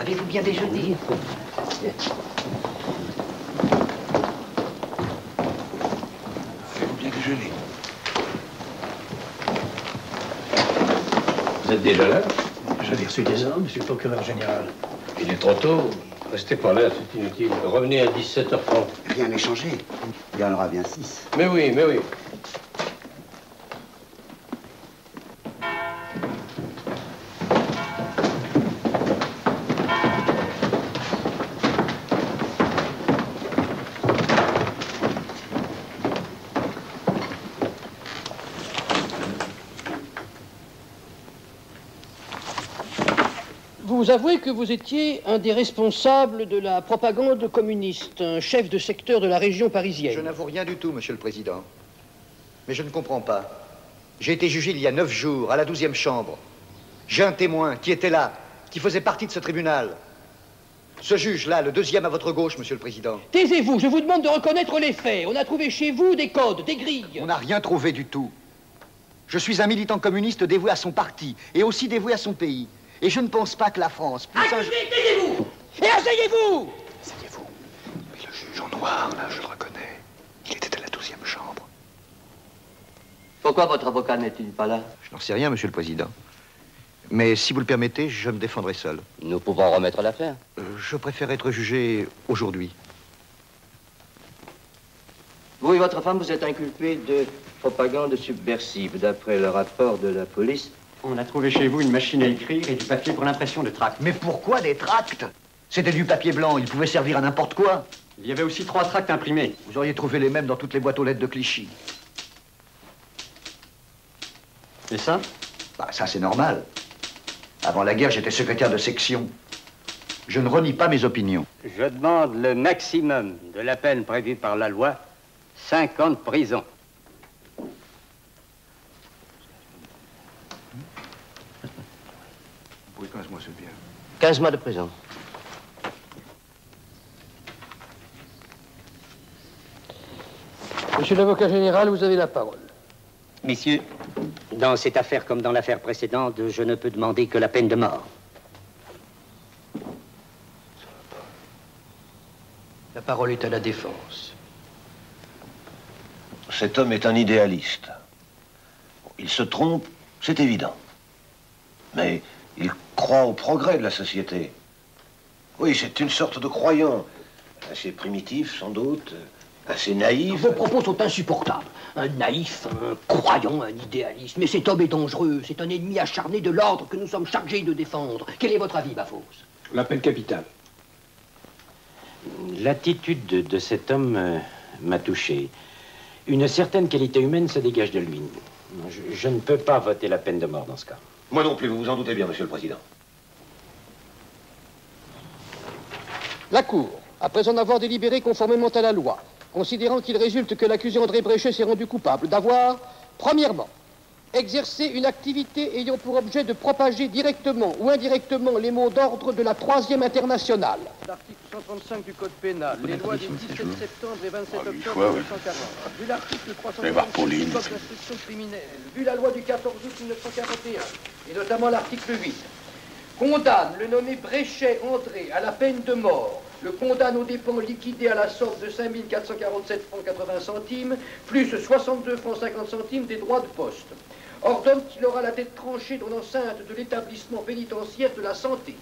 Avez-vous bien déjeuné? Avez-vous bien déjeuné? Vous êtes déjà là? J'avais reçu des ordres, monsieur le procureur général. Il est trop tôt. Restez pas là, c'est inutile. Revenez à 17h30. Rien n'est changé. Il y en aura bien 6. Mais oui, mais oui. Vous avouez que vous étiez un des responsables de la propagande communiste, un chef de secteur de la région parisienne. Je n'avoue rien du tout, Monsieur le Président. Mais je ne comprends pas. J'ai été jugé il y a 9 jours, à la 12e chambre. J'ai un témoin qui était là, qui faisait partie de ce tribunal. Ce juge-là, le 2e à votre gauche, Monsieur le Président. Taisez-vous, je vous demande de reconnaître les faits. On a trouvé chez vous des codes, des grilles. On n'a rien trouvé du tout. Je suis un militant communiste dévoué à son parti et aussi dévoué à son pays. Et je ne pense pas que la France puisse... Taisez-vous et asseyez-vous. Asseyez-vous. Mais le juge en noir, là, je le reconnais. Il était à la 12e chambre. Pourquoi votre avocat n'est-il pas là? Je n'en sais rien, Monsieur le Président. Mais si vous le permettez, je me défendrai seul. Nous pouvons remettre l'affaire. Je préfère être jugé aujourd'hui. Vous et votre femme, vous êtes inculpés de propagande subversive. D'après le rapport de la police, on a trouvé chez vous une machine à écrire et du papier pour l'impression de tracts. Mais pourquoi des tracts? C'était du papier blanc, il pouvait servir à n'importe quoi. Il y avait aussi 3 tracts imprimés. Vous auriez trouvé les mêmes dans toutes les boîtes aux lettres de Clichy. Et ça? Bah, ça, c'est normal. Avant la guerre, j'étais secrétaire de section. Je ne renie pas mes opinions. Je demande le maximum de la peine prévue par la loi, 5 ans de prison. Oui, 15 mois, c'est bien. 15 mois de prison. Monsieur l'avocat général, vous avez la parole. Messieurs, dans cette affaire comme dans l'affaire précédente, je ne peux demander que la peine de mort. La parole est à la défense. Cet homme est un idéaliste. Il se trompe, c'est évident. Mais il croit au progrès de la société. Oui, c'est une sorte de croyant. Assez primitif, sans doute. Assez naïf. Vos propos sont insupportables. Un naïf, un croyant, un idéaliste. Mais cet homme est dangereux. C'est un ennemi acharné de l'ordre que nous sommes chargés de défendre. Quel est votre avis, Bafos? La peine capitale. L'attitude de cet homme m'a touché. Une certaine qualité humaine se dégage de lui. Je ne peux pas voter la peine de mort dans ce cas. Moi non plus, vous vous en doutez bien, Monsieur le Président. La Cour, après en avoir délibéré conformément à la loi, considérant qu'il résulte que l'accusé André Bréchet s'est rendu coupable d'avoir, premièrement, exercé une activité ayant pour objet de propager directement ou indirectement les mots d'ordre de la 3e internationale. L'article 135 du Code pénal, les lois des 17 septembre et 27 octobre 1940, vu l'article 336 du Code d'instruction criminelle, vu la loi du 14 août 1941, et notamment l'article 8, condamne le nommé Bréchet André à la peine de mort, le condamne aux dépens liquidés à la somme de 5 447 francs 80 centimes, plus 62 francs 50 centimes des droits de poste. Ordonne qu'il aura la tête tranchée dans l'enceinte de l'établissement pénitentiaire de la santé.